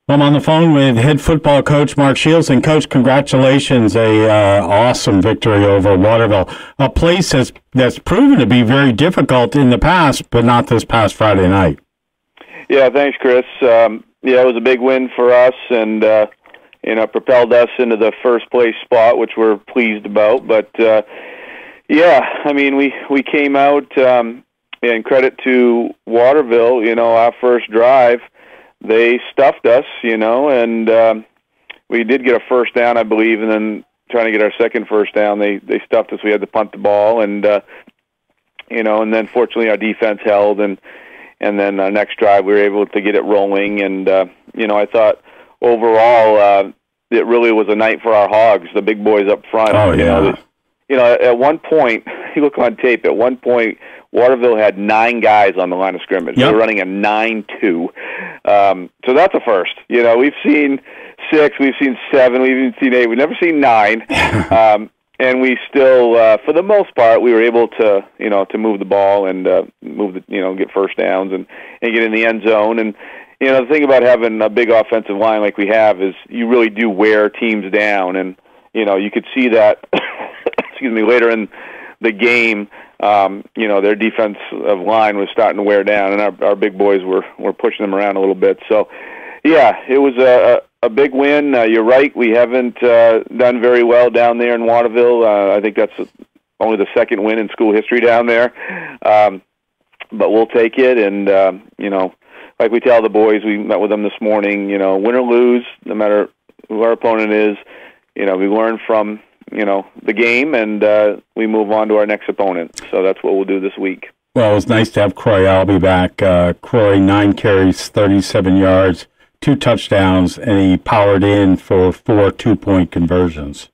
I'm on the phone with head football coach Mark Shields. And, Coach, congratulations. Awesome victory over Waterville, a place that's proven to be very difficult in the past, but not this past Friday night. Yeah, thanks, Chris. It was a big win for us, and propelled us into the first place spot, which we're pleased about. But we came out, and credit to Waterville. Our first drive, they stuffed us, and we did get a first down, I believe, and then trying to get our second first down, they stuffed us. We had to punt the ball, and and then fortunately our defense held, and then our next drive we were able to get it rolling, and I thought overall it really was a night for our Hogs, the big boys up front. Oh yeah. At one point, you look on tape. At one point, Waterville had 9 guys on the line of scrimmage. Yep. They were running a 9-2. So that's a first. We've seen 6, we've seen 7, we've even seen 8. We've never seen 9. And we still, for the most part, we were able to, to move the ball and get first downs and get in the end zone. And the thing about having a big offensive line like we have is you really do wear teams down, and you could see that. Excuse me, later in the game, their defensive line was starting to wear down, and our big boys were pushing them around a little bit. So, yeah, it was a big win. You're right, we haven't done very well down there in Waterville. I think that's only the second win in school history down there. But we'll take it, and, like we tell the boys, we met with them this morning, win or lose, no matter who our opponent is, we learn from the game, and we move on to our next opponent. So that's what we'll do this week. Well, it was nice to have Croix Albee back. Croix, 9 carries, 37 yards, 2 touchdowns, and he powered in for 4 two-point conversions.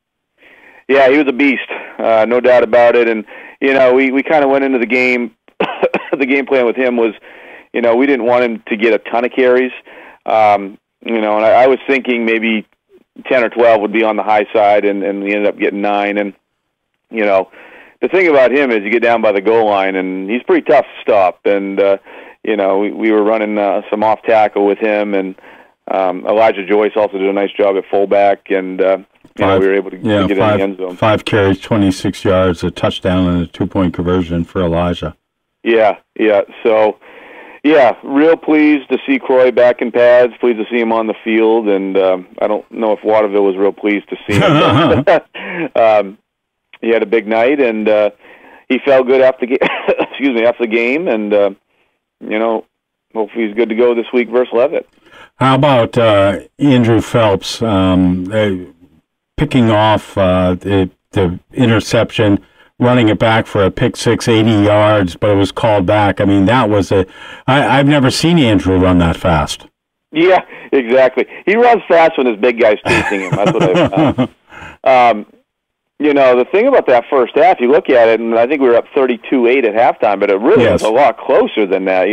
Yeah, he was a beast, no doubt about it. And, we kind of went into the game. The game plan with him was, we didn't want him to get a ton of carries. And I was thinking maybe 10 or 12 would be on the high side, and we ended up getting 9. And, the thing about him is you get down by the goal line, and he's pretty tough to stop. And, we were running some off tackle with him, and Elijah Joyce also did a nice job at fullback, and, we were able to get in the end zone. 5 carries, 26 yards, a touchdown, and a 2-point conversion for Elijah. Yeah. So, yeah, real pleased to see Croix back in pads, pleased to see him on the field, and I don't know if Waterville was real pleased to see him. He had a big night, and he felt good after the game, and, hopefully he's good to go this week versus Leavitt. How about Andrew Phelps picking off the interception, running it back for a pick six, 80 yards, but it was called back. I mean, that was I've never seen Andrew run that fast. Yeah, exactly. He runs fast when his big guy's chasing him. That's what I've found. The thing about that first half, you look at it, and I think we were up 32-8 at halftime, but it really was a lot closer than that.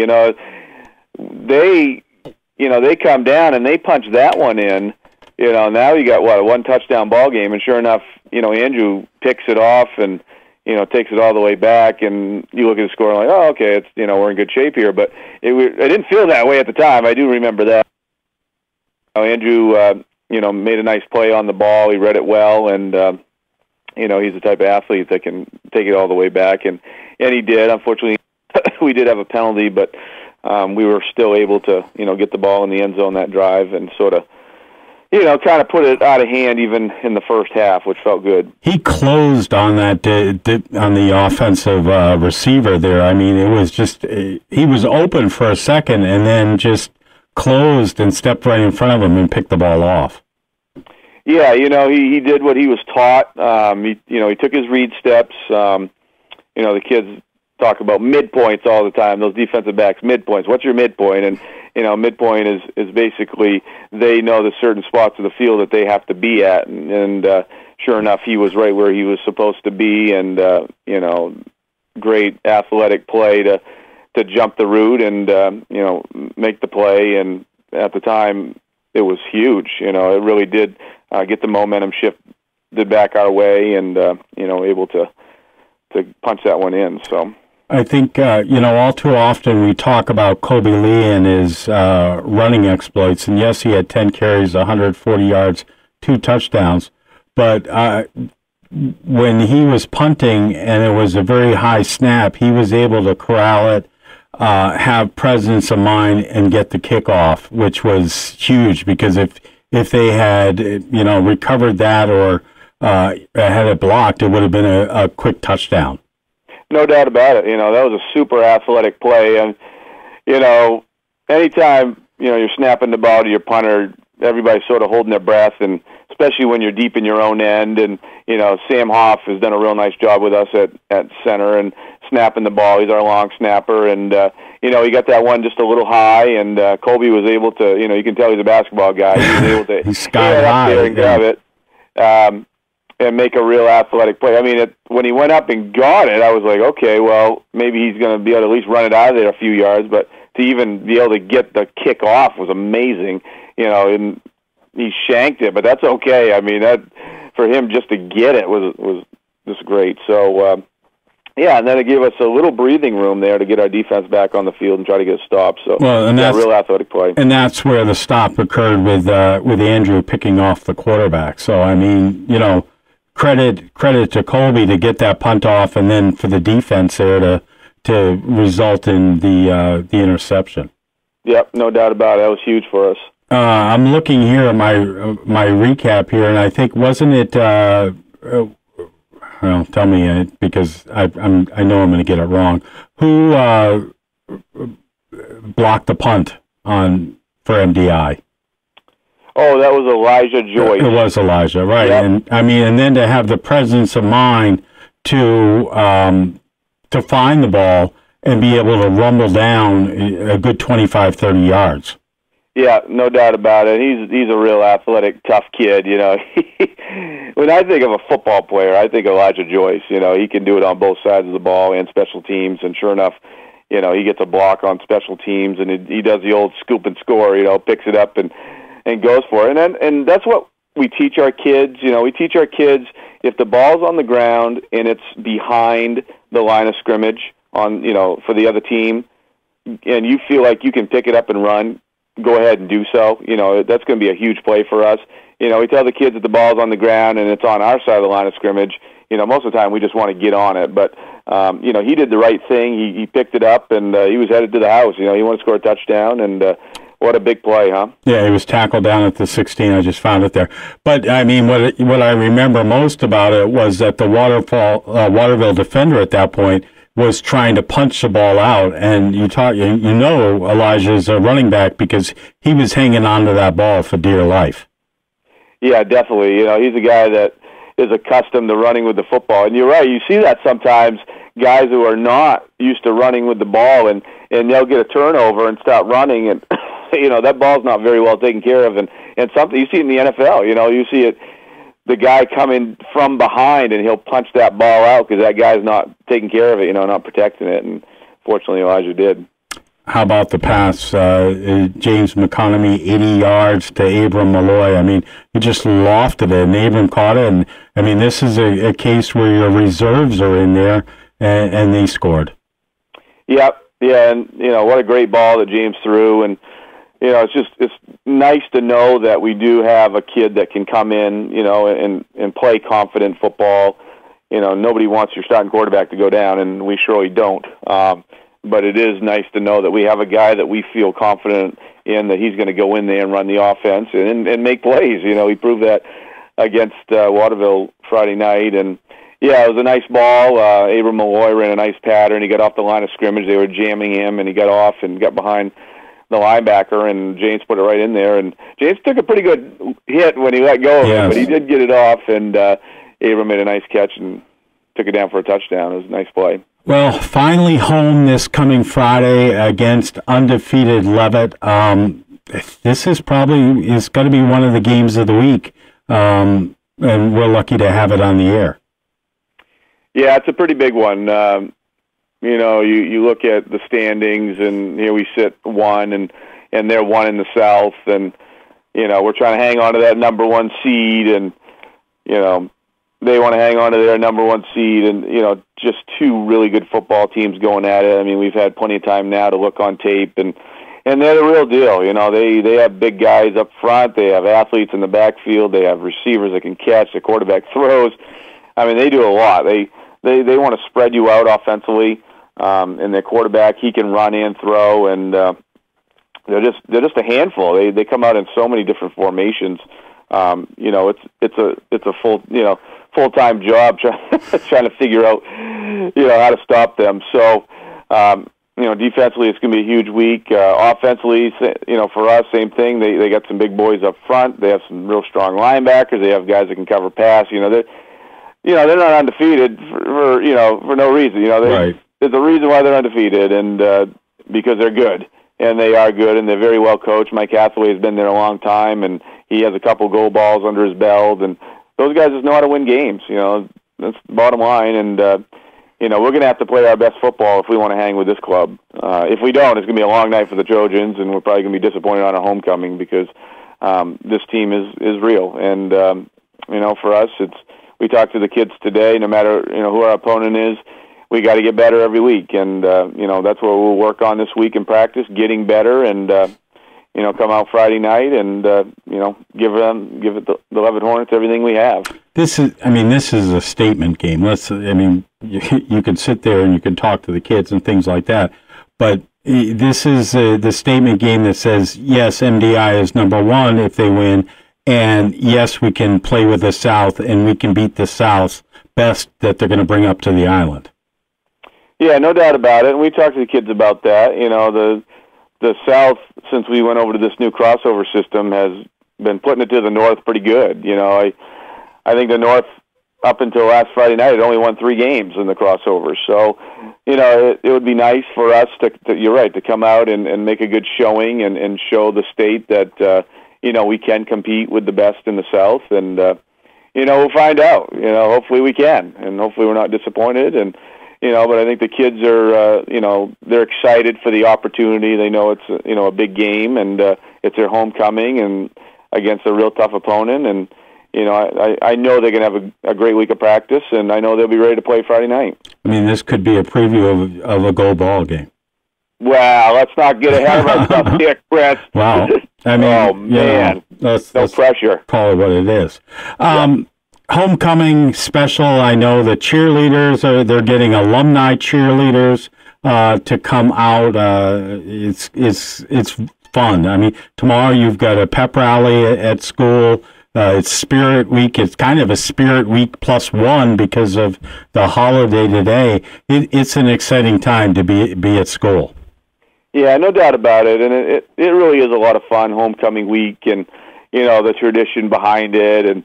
They come down and they punch that one in. Now you got a 1 touchdown ball game, and sure enough, Andrew picks it off and takes it all the way back, and you look at the score and like, oh, okay, it's we're in good shape here. But it didn't feel that way at the time. I do remember that. Andrew, made a nice play on the ball. He read it well, and he's the type of athlete that can take it all the way back, and he did. Unfortunately, we did have a penalty, but we were still able to get the ball in the end zone that drive and sort of kind of put it out of hand even in the first half, which felt good. He closed on that on the offensive receiver there. I mean, it was just he was open for a second and then just closed and stepped right in front of him and picked the ball off. Yeah, he did what he was taught. He took his read steps. The kids talk about midpoints all the time. Those defensive backs, midpoints. What's your midpoint? And midpoint is basically they know the certain spots of the field that they have to be at, and sure enough, he was right where he was supposed to be, and great athletic play to jump the route and make the play, and at the time it was huge. It really did get the momentum shifted back our way, and able to punch that one in. So. I think, all too often we talk about Colby Lee and his running exploits. And yes, he had 10 carries, 140 yards, 2 touchdowns. But when he was punting and it was a very high snap, he was able to corral it, have presence of mind, and get the kickoff, which was huge, because if they had, recovered that or had it blocked, it would have been a quick touchdown. No doubt about it. That was a super athletic play. And, anytime, you're snapping the ball to your punter, everybody's sort of holding their breath, and especially when you're deep in your own end. And, Sam Hoff has done a real nice job with us at center and snapping the ball. He's our long snapper. And, he got that one just a little high, and Colby was able to, you can tell he's a basketball guy. He was able to he's sky high and grab it. And make a real athletic play. I mean, when he went up and got it, I was like, okay, well, maybe he's going to be able to at least run it out of there a few yards, but to even be able to get the kick off was amazing, and he shanked it, but that's okay. I mean, that for him just to get it was just great. So, and then it gave us a little breathing room there to get our defense back on the field and try to get a stop. So, that's a real athletic play. And that's where the stop occurred with Andrew picking off the quarterback. So, I mean, credit to Colby to get that punt off, and then for the defense there to result in the interception. Yep, no doubt about it. That was huge for us. I'm looking here at my recap here, and I think, wasn't it? Well, tell me, because I know I'm going to get it wrong. Who blocked the punt for MDI? Oh, that was Elijah Joyce. It was Elijah, right? Yep. And then to have the presence of mind to find the ball and be able to rumble down a good 25, 30 yards. Yeah, no doubt about it. He's a real athletic, tough kid. When I think of a football player, I think Elijah Joyce. He can do it on both sides of the ball and special teams. And sure enough, he gets a block on special teams, and he does the old scoop and score. Picks it up and goes for it. And that's what we teach our kids. We teach our kids, if the ball's on the ground and it's behind the line of scrimmage on, for the other team, and you feel like you can pick it up and run, go ahead and do so. That's going to be a huge play for us. We tell the kids that the ball's on the ground and it's on our side of the line of scrimmage. Most of the time we just want to get on it. But, he did the right thing. He picked it up, and he was headed to the house. He wanted to score a touchdown, and what a big play, huh? Yeah, he was tackled down at the 16. I just found it there. But, I mean, what I remember most about it was that the Waterville defender at that point was trying to punch the ball out. And Elijah's a running back because he was hanging on to that ball for dear life. Yeah, definitely. He's a guy that is accustomed to running with the football. And you're right, you see that sometimes, guys who are not used to running with the ball, and they'll get a turnover and start running, and that ball's not very well taken care of, and something you see it in the NFL. You see it, the guy coming from behind, and he'll punch that ball out because that guy's not taking care of it, not protecting it, and fortunately Elijah did. How about the pass? James McConomy, 80 yards to Abram Malloy. I mean, he just lofted it, and Abram caught it. And, I mean, this is a case where your reserves are in there, and they scored. Yep. Yeah, and, what a great ball that James threw. And, it's nice to know that we do have a kid that can come in, and play confident football. Nobody wants your starting quarterback to go down, and we surely don't. But it is nice to know that we have a guy that we feel confident in, that he's going to go in there and run the offense and make plays. He proved that against Waterville Friday night. And, yeah, it was a nice ball. Abram Malloy ran a nice pattern. He got off the line of scrimmage. They were jamming him, and he got off and got behind the linebacker, and James put it right in there. And James took a pretty good hit when he let go of it, but he did get it off, and Abram made a nice catch and took it down for a touchdown. It was a nice play. Well, finally home this coming Friday against undefeated Leavitt. This is going to be one of the games of the week, and we're lucky to have it on the air. Yeah, it's a pretty big one. You look at the standings, and here we sit 1, and they're 1 in the South, and we're trying to hang on to that number 1 seed, and they want to hang on to their number one seed, and just two really good football teams going at it. I mean, we've had plenty of time now to look on tape, and they're the real deal. They have big guys up front, they have athletes in the backfield, they have receivers that can catch, the quarterback throws. I mean, they do a lot. They want to spread you out offensively, and their quarterback, he can run and throw, and they're just a handful. They come out in so many different formations. It's a full-time job trying to figure out how to stop them. So defensively it's going to be a huge week. Offensively, for us, same thing. They got some big boys up front. They have some real strong linebackers. They have guys that can cover pass. They're not undefeated for no reason. Right. There's a reason why they're undefeated, and because they're good. And they are good, and they're very well coached. Mike Hathaway has been there a long time, and he has a couple goal balls under his belt. And those guys just know how to win games. That's the bottom line. And we're going to have to play our best football if we want to hang with this club. If we don't, it's going to be a long night for the Trojans, and we're probably going to be disappointed on our homecoming because this team is real. And for us, we talked to the kids today. No matter who our opponent is, we got to get better every week, and that's what we'll work on this week in practice, getting better, and come out Friday night and give it the Leavitt Hornets everything we have. This is a statement game. You could sit there and you can talk to the kids and things like that, but this is the statement game that says yes, MDI is number one if they win, and yes, we can play with the South and we can beat the South best that they're going to bring up to the island. Yeah, no doubt about it. And we talked to the kids about that. The South, since we went over to this new crossover system, has been putting it to the North pretty good. I think the North, up until last Friday night, had only won 3 games in the crossover. So, it would be nice for us you're right, to come out and make a good showing and show the state that, we can compete with the best in the South. And, we'll find out. Hopefully we can. And hopefully we're not disappointed. And, but I think the kids are, they're excited for the opportunity. They know it's, a big game, and it's their homecoming and against a real tough opponent. And, I know they're going to have a great week of practice, and I know they'll be ready to play Friday night. This could be a preview of a goal ball game. Well, let's not get ahead of ourselves here, Chris. Wow. Oh, man. Let's pressure. Call it what it is. Homecoming special. I know the cheerleaders they're getting alumni cheerleaders to come out. It's fun. Tomorrow you've got a pep rally at school. It's Spirit Week. It's kind of a Spirit Week +1 because of the holiday today. It's an exciting time to be at school. Yeah, no doubt about it. And it really is a lot of fun, homecoming week, and the tradition behind it, and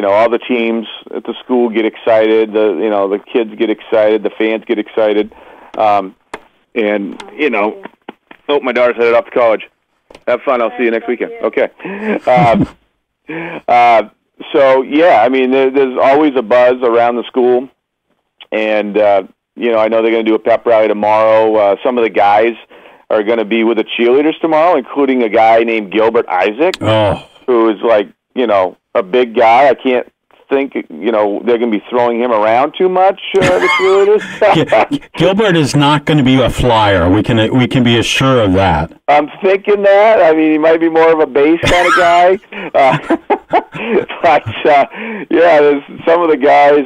all the teams at the school get excited. The kids get excited. The fans get excited. Oh, my daughter's headed off to college. Have fun. I'll see you next weekend. Okay. So yeah, there's always a buzz around the school, and I know they're going to do a pep rally tomorrow. Some of the guys are going to be with the cheerleaders tomorrow, including a guy named Gilbert Isaac, who is a big guy. I can't think, they're going to be throwing him around too much, the cheerleaders. Gilbert is not going to be a flyer. We can be assured of that. I'm thinking that. He might be more of a base kind of guy. There's some of the guys,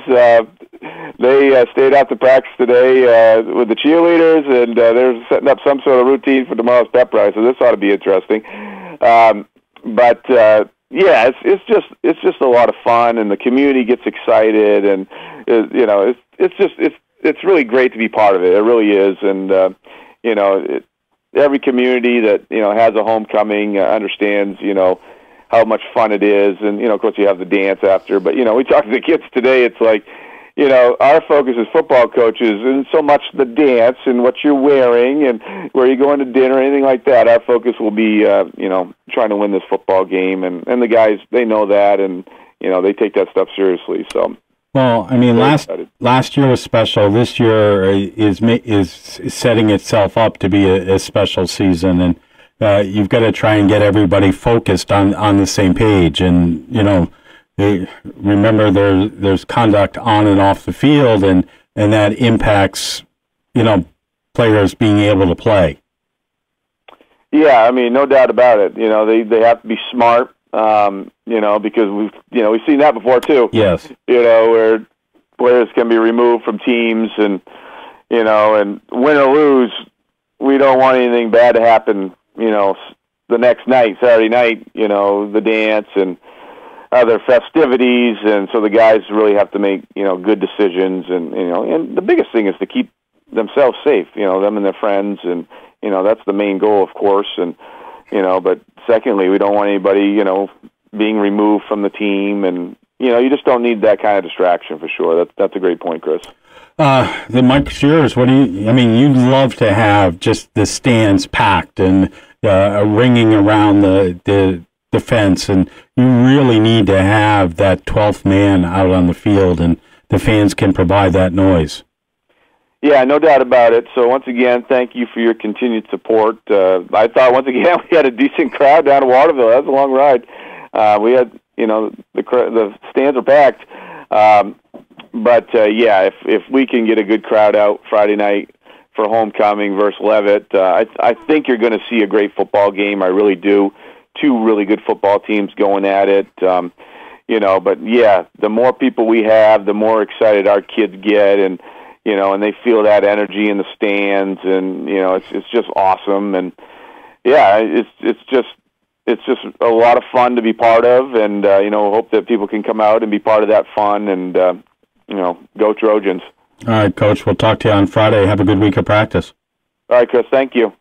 they stayed out to practice today with the cheerleaders, and they're setting up some sort of routine for tomorrow's pep rally, so this ought to be interesting. Yeah, it's just a lot of fun, and the community gets excited, and it's really great to be part of it. It really is, and every community that has a homecoming understands how much fun it is, and of course you have the dance after. But we talked to the kids today. It's like our focus as football coaches isn't so much the dance and what you're wearing and where you're going to dinner or anything like that. Our focus will be, trying to win this football game. And the guys, they know that, and, they take that stuff seriously. So, well, last year was special. This year is setting itself up to be a special season. And you've got to try and get everybody focused on the same page. And, remember there's conduct on and off the field, and that impacts, players being able to play. Yeah, I mean, no doubt about it. They have to be smart, because we've seen that before too. Yes. Where players can be removed from teams, and and win or lose, we don't want anything bad to happen, the next night, Saturday night, the dance and other festivities, and so the guys really have to make, good decisions, and, and the biggest thing is to keep themselves safe, them and their friends, and, that's the main goal, of course, and, but secondly, we don't want anybody, being removed from the team, and, you just don't need that kind of distraction for sure. That's a great point, Chris. The Mike Shears, you'd love to have just the stands packed and ringing around the fence, and you really need to have that 12th man out on the field, and the fans can provide that noise. Yeah, no doubt about it. So once again, thank you for your continued support. I thought once again we had a decent crowd down at Waterville. That was a long ride. We had, the stands are packed. But if we can get a good crowd out Friday night for homecoming versus Leavitt, I think you're going to see a great football game. I really do. Two really good football teams going at it. But yeah, the more people we have, the more excited our kids get, and and they feel that energy in the stands, and it's just awesome. And yeah, it's just a lot of fun to be part of, and hope that people can come out and be part of that fun, and go Trojans. All right, Coach, we'll talk to you on Friday. Have a good week of practice. All right, Chris, thank you.